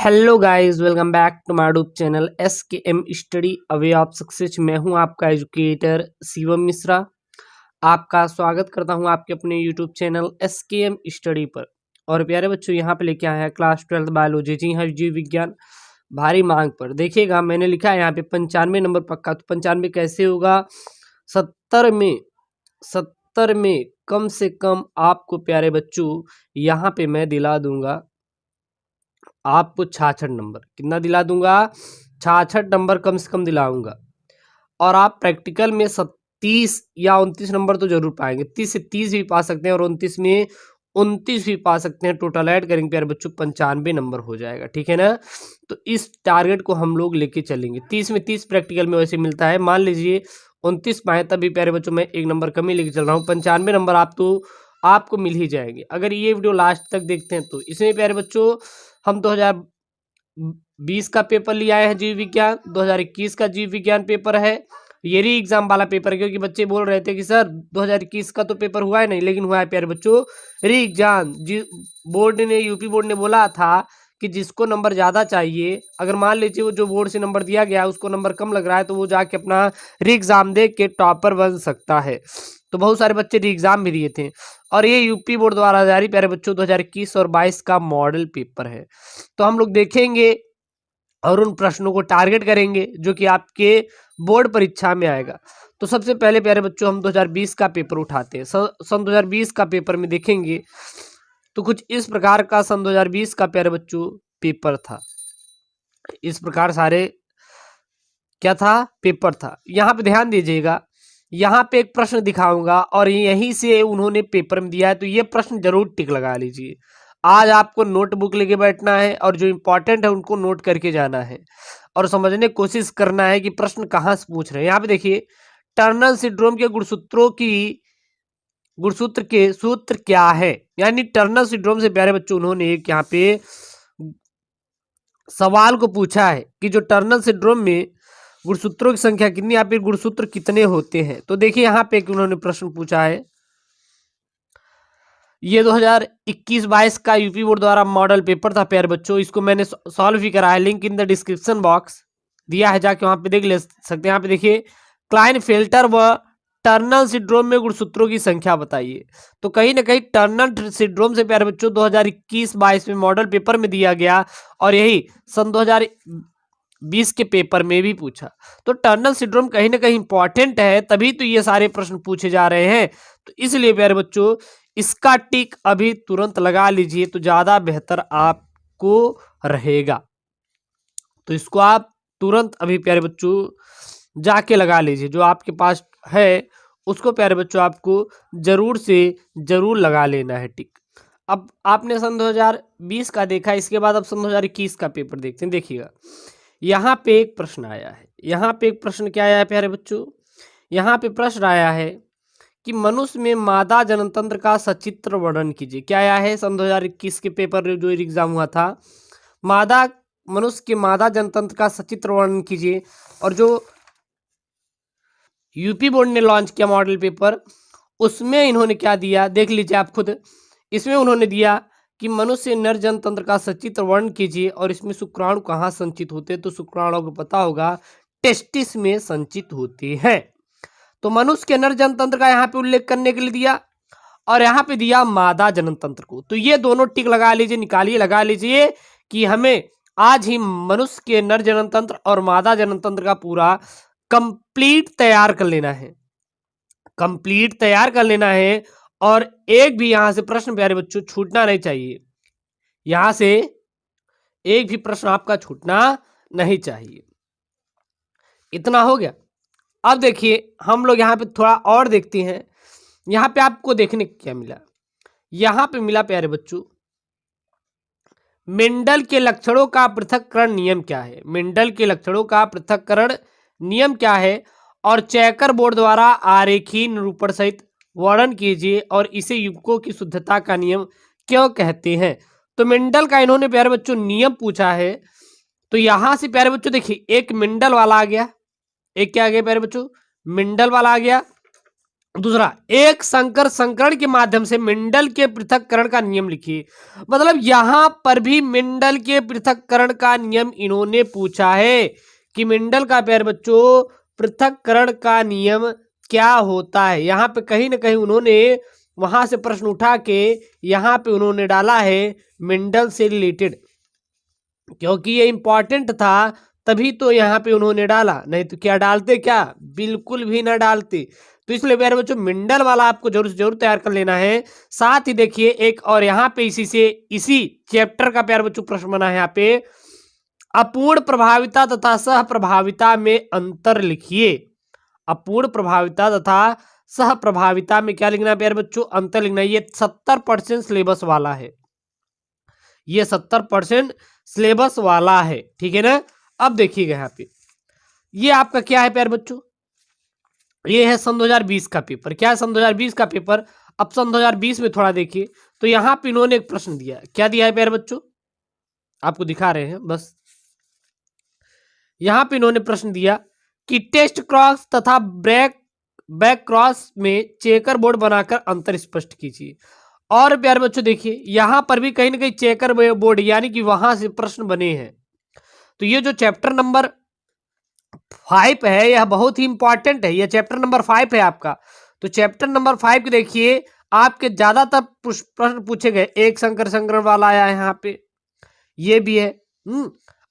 Hello guys, welcome back to my YouTube channel SKM study a way of success. मैं हूं आपका educator Shivam Mishra. आपका स्वागत करता हूं आपके अपने यूट्यूब चैनल SKM स्टडी पर। और प्यारे बच्चों, यहां पे लेके आया है क्लास 12 बायोलॉजी, जी हाँ, जीव विज्ञान भारी मांग पर। देखिएगा, मैंने लिखा है यहाँ पे 95 नंबर पक्का। तो 95 कैसे होगा? 70 में कम से कम आपको प्यारे बच्चों यहाँ पे मैं दिला दूंगा आपको 66 नंबर। कितना दिला दूंगा? 66 नंबर कम से कम दिलाऊंगा। और आप प्रैक्टिकल में 30 या 29 नंबर तो जरूर पाएंगे। 30 से 30 भी पा सकते हैं और 29 में 29 भी पा सकते हैं। टोटल ऐड करेंगे प्यारे बच्चों 95 नंबर हो जाएगा, ठीक है ना। तो इस टारगेट को हम लोग लेके चलेंगे। 30 में 30 प्रैक्टिकल में वैसे मिलता है। मान लीजिए 29 पाए, तभी प्यारे बच्चों मैं एक नंबर कम ही लेके चल रहा हूँ। 95 नंबर आपको मिल ही जाएंगे अगर ये वीडियो लास्ट तक देखते हैं। तो इसमें प्यारे बच्चों हम 2020 का पेपर ले आए हैं जीव विज्ञान, 2021 का जीव विज्ञान पेपर है। ये री एग्जाम वाला पेपर है, क्योंकि बच्चे बोल रहे थे कि सर 2021 का तो पेपर हुआ है नहीं, लेकिन हुआ है प्यारे बच्चों री एग्जाम। बोर्ड ने, यूपी बोर्ड ने बोला था कि जिसको नंबर ज़्यादा चाहिए, अगर मान लीजिए वो जो बोर्ड से नंबर दिया गया उसको नंबर कम लग रहा है, तो वो जाके अपना री एग्जाम दे के टॉपर बन सकता है। तो बहुत सारे बच्चे री एग्जाम भी दिए थे। और ये यूपी बोर्ड द्वारा जारी प्यारे बच्चों 2021 और 22 का मॉडल पेपर है। तो हम लोग देखेंगे और उन प्रश्नों को टारगेट करेंगे जो कि आपके बोर्ड परीक्षा में आएगा। तो सबसे पहले प्यारे बच्चों हम 2020 का पेपर उठाते हैं। सन 2020 का पेपर में देखेंगे तो कुछ इस प्रकार का सन 2020 का प्यारे बच्चों पेपर था। इस प्रकार सारे क्या था? पेपर था। यहाँ पे ध्यान दीजिएगा, यहाँ पे एक प्रश्न दिखाऊंगा और यहीं से उन्होंने पेपर में दिया है, तो ये प्रश्न जरूर टिक लगा लीजिए। आज आपको नोटबुक लेके बैठना है और जो इंपॉर्टेंट है उनको नोट करके जाना है और समझने की कोशिश करना है कि प्रश्न कहाँ से पूछ रहे हैं। यहाँ पे देखिए, टर्नर सिंड्रोम के गुणसूत्र के सूत्र क्या है। यानी टर्नर सिंड्रोम से प्यारे बच्चों उन्होंने एक यहाँ पे सवाल को पूछा है कि जो टर्नर सिंड्रोम में गुणसूत्रों की संख्या कितनी, या फिर गुणसूत्र कितने होते हैं। तो देखिए यहाँ पे उन्होंने प्रश्न पूछा है। ये 2021-22 का यूपी बोर्ड द्वारा मॉडल पेपर था प्यारे बच्चों। इसको मैंने सॉल्व भी करा है, link in the description box दिया है, जाके वहां पे देख ले सकते हैं। यहाँ पे देखिए, क्लाइनफेल्टर व टर्नर सिंड्रोम में गुणसूत्रों की संख्या बताइए। तो कहीं ना कहीं टर्नर सिंड्रोम से प्यारे बच्चों 2021-22 में मॉडल पेपर में दिया गया और यही सन 2020 के पेपर में भी पूछा। तो टर्नर सिंड्रोम कहीं ना कहीं इंपॉर्टेंट है, तभी तो ये सारे प्रश्न पूछे जा रहे हैं। तो इसलिए प्यारे बच्चों इसका टिक अभी तुरंत लगा लीजिए तो ज्यादा बेहतर आपको रहेगा। तो इसको आप तुरंत अभी प्यारे बच्चों जाके लगा लीजिए। जो आपके पास है उसको प्यारे बच्चों आपको जरूर से जरूर लगा लेना है टिक। अब आपने सन 2020 का देखा, इसके बाद अब सन 2021 का पेपर देखते हैं। देखिएगा, यहाँ पे एक प्रश्न आया है। यहाँ पे एक प्रश्न क्या आया है प्यारे बच्चों? यहाँ पे प्रश्न आया है कि मनुष्य में मादा जननतंत्र का सचित्र वर्णन कीजिए। क्या आया है सन 2021 के पेपर जो एग्जाम हुआ था? मनुष्य के मादा जनतंत्र का सचित्र वर्णन कीजिए। और जो यूपी बोर्ड ने लॉन्च किया मॉडल पेपर, उसमें इन्होंने क्या दिया देख लीजिए आप खुद। इसमें उन्होंने दिया कि मनुष्य नर जनतंत्र का सचित्र वर्णन कीजिए और इसमें शुक्राणु कहाँ संचित होते हैं। तो शुक्राणु को पता होगा टेस्टिस में संचित होते हैं। तो मनुष्य के नर जनतंत्र का यहाँ पे उल्लेख करने के लिए दिया और यहाँ पे दिया मादा जननतंत्र को। तो ये दोनों टिक लगा लीजिए, निकालिए, लगा लीजिए कि हमें आज ही मनुष्य के नर जननतंत्र और मादा जननतंत्र का पूरा कंप्लीट तैयार कर लेना है। कंप्लीट तैयार कर लेना है और एक भी यहां से प्रश्न प्यारे बच्चों छूटना नहीं चाहिए। यहां से एक भी प्रश्न आपका छूटना नहीं चाहिए। इतना हो गया। अब देखिए, हम लोग यहाँ पे थोड़ा और देखते हैं। यहाँ पे आपको देखने को क्या मिला? यहाँ पे मिला प्यारे बच्चों, मेंडल के लक्षणों का पृथक्करण नियम क्या है। मेंडल के लक्षणों का पृथक्करण नियम क्या है और चेकर बोर्ड द्वारा आरेखीय निरूपण सहित वर्णन कीजिए और इसे युग्मकों की शुद्धता का नियम क्यों कहते हैं। तो मेंडल का इन्होंने प्यारे बच्चों नियम पूछा है। तो यहां से प्यारे बच्चों देखिए, एक मेंडल वाला आ गया, एक क्या आ गया प्यारे बच्चों? मेंडल वाला आ गया। दूसरा, एक संकर संकरण के माध्यम से मेंडल के पृथक्करण का नियम लिखिए। मतलब यहां पर भी मेंडल के पृथक्करण का नियम इन्होंने पूछा है कि मेंडल का प्यारे बच्चों पृथक्करण का नियम क्या होता है। यहाँ पे कहीं ना कहीं उन्होंने वहां से प्रश्न उठा के यहाँ पे उन्होंने डाला है मेंडल से रिलेटेड, क्योंकि ये इंपॉर्टेंट था तभी तो यहाँ पे उन्होंने डाला, नहीं तो क्या डालते, क्या बिल्कुल भी ना डालते। तो इसलिए प्यारे बच्चों मेंडल वाला आपको जरूर से जरूर तैयार कर लेना है। साथ ही देखिए एक और यहाँ पे इसी चैप्टर का प्यारे बच्चों प्रश्न बना है यहाँ पे, अपूर्ण प्रभाविता तथा सह प्रभाविता में अंतर लिखिए। अपूर्ण प्रभाविता तथा सह प्रभाविता में क्या लिखना है प्यारे बच्चों, अंतर लिखना है। ये 70% सिलेबस वाला है, ये 70% सिलेबस वाला है, ठीक है ना। अब देखिएगा यहाँ पे ये आपका क्या है प्यारे बच्चों, ये है सन 2020 का पेपर। क्या है सन 2020 का पेपर। अब सन 2020 में थोड़ा देखिए तो यहाँ पे इन्होंने एक प्रश्न दिया, क्या दिया है प्यारे बच्चों, आपको दिखा रहे हैं बस। यहाँ पे इन्होंने प्रश्न दिया कि टेस्ट क्रॉस तथा बैक क्रॉस में चेकर बोर्ड बनाकर अंतर स्पष्ट कीजिए। और प्यारे बच्चों देखिए यहां पर भी कहीं ना कहीं चेकर बोर्ड यानी कि वहां से प्रश्न बने हैं। तो ये जो चैप्टर नंबर 5 है यह बहुत ही इंपॉर्टेंट है, यह चैप्टर नंबर 5 है आपका। तो चैप्टर नंबर 5 के देखिए आपके ज्यादातर प्रश्न पूछे गए, एक संकर संकरण वाला आया है यहाँ पे, ये भी है।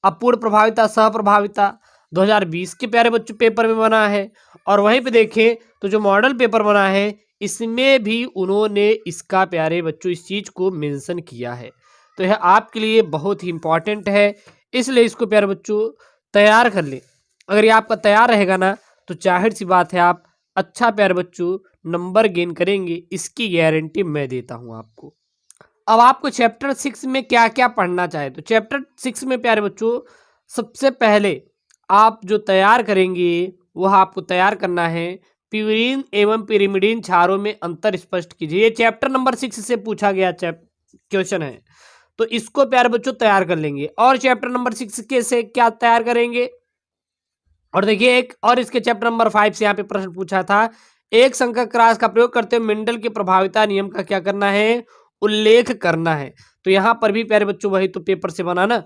अपूर्ण प्रभाविता सह प्रभाविता 2020 के प्यारे बच्चों पेपर में बना है। और वहीं पे देखें तो जो मॉडल पेपर बना है इसमें भी उन्होंने इसका प्यारे बच्चों इस चीज को मेंशन किया है। तो यह आपके लिए बहुत ही इंपॉर्टेंट है, इसलिए इसको प्यारे बच्चों तैयार कर ले। अगर ये आपका तैयार रहेगा ना तो जाहिर सी बात है आप अच्छा प्यारे बच्चों नंबर गेन करेंगे, इसकी गारंटी मैं देता हूं आपको। अब आपको चैप्टर 6 में क्या क्या पढ़ना चाहे, तो चैप्टर 6 में प्यारे बच्चों सबसे पहले आप जो तैयार करेंगे वह आपको तैयार करना है प्यूरिन एवं पिरिमिडिन क्षारों में अंतर स्पष्ट कीजिए। ये चैप्टर नंबर 6 से पूछा गया क्वेश्चन है, तो इसको प्यारे बच्चों तैयार कर लेंगे। और चैप्टर नंबर 6 के से क्या तैयार करेंगे, और देखिए एक और इसके चैप्टर नंबर 5 से यहाँ पे प्रश्न पूछा था, एक संकर क्रास का प्रयोग करते हुए मेंडल के प्रभाविता नियम का क्या करना है, उल्लेख करना है। तो यहाँ पर भी प्यारे बच्चों वही तो पेपर से बना ना,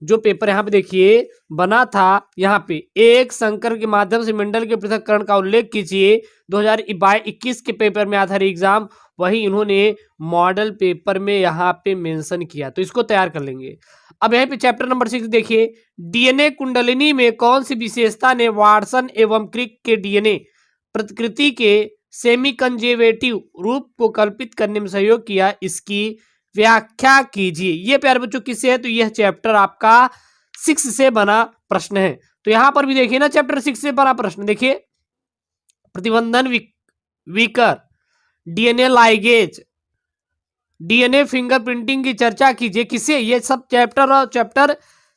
जो पेपर यहाँ पे देखिए बना था, यहाँ पे एक संकर के माध्यम से मेंडल के पृथक्करण का उल्लेख कीजिए 2021 के पेपर में आधार एग्जाम, वही इन्होंने मॉडल पेपर में यहाँ पे मेंशन किया, तो इसको तैयार कर लेंगे। अब यहाँ पे चैप्टर नंबर 6 देखिए, डीएनए कुंडलिनी में कौन सी विशेषता ने वाटसन एवं क्रिक के डीएनए प्रकृति के सेमी कंजेवेटिव रूप को कल्पित करने में सहयोग किया, इसकी व्याख्या कीजिए। ये प्यारे बच्चों किससे है, तो यह चैप्टर आपका 6 से बना प्रश्न है। तो यहां पर भी देखिए ना चैप्टर 6 से बना प्रश्न, देखिए प्रतिबंधन वीकर, डीएनए लाइगेज, डीएनए फिंगरप्रिंटिंग की चर्चा कीजिए, किससे, ये सब चैप्टर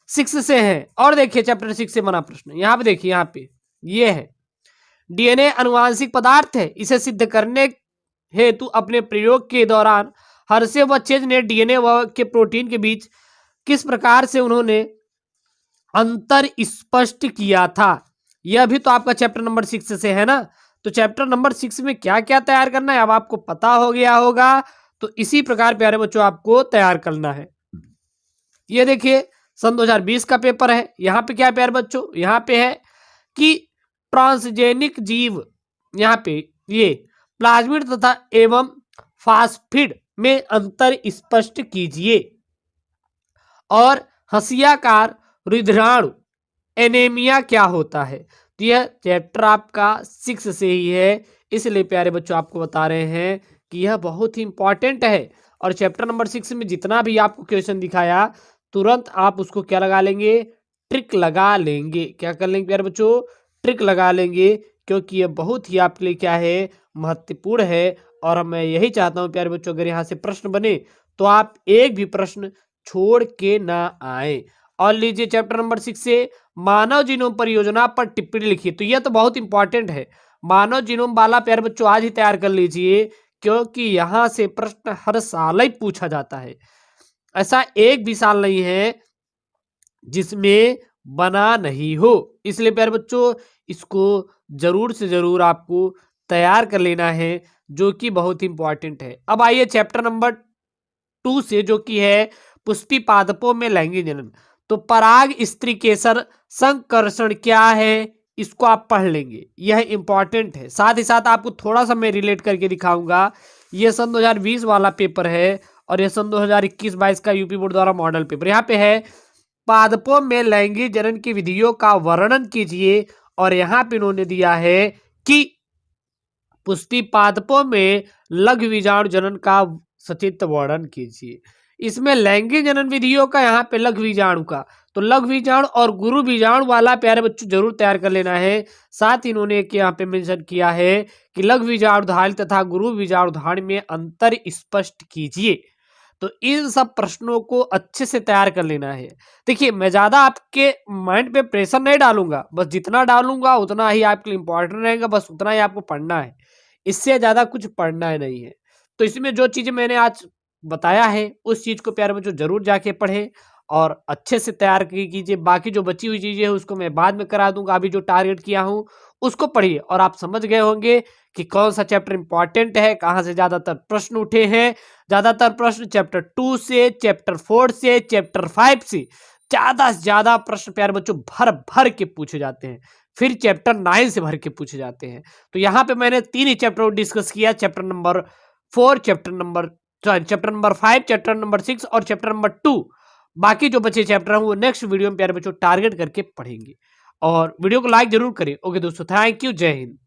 6 से है। और देखिए चैप्टर 6 से बना प्रश्न यहाँ पे देखिए, यहाँ पे ये है डीएनए अनुवांशिक पदार्थ है, इसे सिद्ध करने हेतु अपने प्रयोग के दौरान हर्षे व चेज ने डीएनए व के प्रोटीन के बीच किस प्रकार से उन्होंने अंतर स्पष्ट किया था। यह भी तो आपका चैप्टर नंबर 6 से है ना। तो चैप्टर नंबर 6 में क्या क्या तैयार करना है अब आपको पता हो गया होगा, तो इसी प्रकार प्यारे बच्चों आपको तैयार करना है। ये देखिए सन 2020 का पेपर है, यहाँ पे क्या है प्यारे बच्चों, यहाँ पे है कि ट्रांसजेनिक जीव, यहाँ पे ये प्लाज्मिड तथा एवं फास्फिड में अंतर स्पष्ट कीजिए। और हंसियाकार रुधिराणु एनीमिया क्या होता है, तो यह चैप्टर आपका 6 से ही है, इसलिए प्यारे बच्चों आपको बता रहे हैं कि यह बहुत ही इंपॉर्टेंट है। और चैप्टर नंबर 6 में जितना भी आपको क्वेश्चन दिखाया तुरंत आप उसको क्या लगा लेंगे, ट्रिक लगा लेंगे। क्या कर लेंगे प्यारे बच्चों, ट्रिक लगा लेंगे, क्योंकि यह बहुत ही आपके लिए क्या है, महत्वपूर्ण है। और मैं यही चाहता हूं प्यारे बच्चों अगर यहाँ से प्रश्न बने तो आप एक भी प्रश्न छोड़ के ना आए। और लीजिए चैप्टर नंबर 6 से मानव जीनोम परियोजना पर टिप्पणी लिखिए, तो यह तो बहुत इंपॉर्टेंट है। मानव जीनोम वाला प्यारे बच्चों आज ही तैयार कर लीजिए, क्योंकि यहां से प्रश्न हर साल ही पूछा जाता है, ऐसा एक भी साल नहीं है जिसमें बना नहीं हो। इसलिए प्यारे बच्चों इसको जरूर से जरूर आपको तैयार कर लेना है, जो कि बहुत इंपॉर्टेंट है। अब आइए चैप्टर नंबर 2 से, जो कि है पुष्पी पादपों में लैंगिक जनन। तो पराग स्त्री केसर संकर्षण क्या है, इसको आप पढ़ लेंगे, यह इंपॉर्टेंट है। साथ ही साथ आपको थोड़ा सा मैं रिलेट करके दिखाऊंगा। यह सन 2020 वाला पेपर है और यह सन 2021-22 का यूपी बोर्ड द्वारा मॉडल पेपर। यहाँ पे है पादपों में लैंगिक जनन की विधियों का वर्णन कीजिए, और यहाँ पे इन्होंने दिया है कि पुष्पी पादपों में लघु बीजाणु जनन का सचित्र वर्णन कीजिए। इसमें लैंगिक जनन विधियों का, यहाँ पे लघु बीजाणु का, तो लघु बीजाणु और गुरु बीजाणु वाला प्यारे बच्चों जरूर तैयार कर लेना है। साथ ही इन्होंने एक यहाँ पे मेंशन किया है कि लघु बीजाणुधारी तथा गुरु बीजाणुधारी में अंतर स्पष्ट कीजिए। तो इन सब प्रश्नों को अच्छे से तैयार कर लेना है। देखिए, मैं ज्यादा आपके माइंड पे प्रेशर नहीं डालूंगा, बस जितना डालूंगा उतना ही आपके लिए इंपॉर्टेंट रहेगा, बस उतना ही आपको पढ़ना है, इससे ज्यादा कुछ पढ़ना है नहीं है। तो इसमें जो चीजें मैंने आज बताया है, उस चीज को प्यारे बच्चों जरूर जाके पढ़ें और अच्छे से तैयार कीजिए। बाकी जो बची हुई चीजें हैं उसको मैं बाद में करा दूंगा, अभी जो टारगेट किया हूं उसको पढ़िए और आप समझ गए होंगे कि कौन सा चैप्टर इंपॉर्टेंट है, कहां से ज्यादातर प्रश्न उठे हैं। ज्यादातर प्रश्न चैप्टर 2 से, चैप्टर 4 से, चैप्टर 5 से ज्यादा प्रश्न प्यारे बच्चों भर भर के पूछे जाते हैं, फिर चैप्टर 9 से भर के पूछे जाते हैं। तो यहाँ पे मैंने 3 ही चैप्टर डिस्कस किया, chapter number 4, chapter number 5, chapter number 6 और चैप्टर नंबर 2। बाकी जो बचे चैप्टर हैं वो नेक्स्ट वीडियो में प्यारे बच्चों टारगेट करके पढ़ेंगे। और वीडियो को लाइक जरूर करें। ओके दोस्तों, थैंक यू, जय हिंद।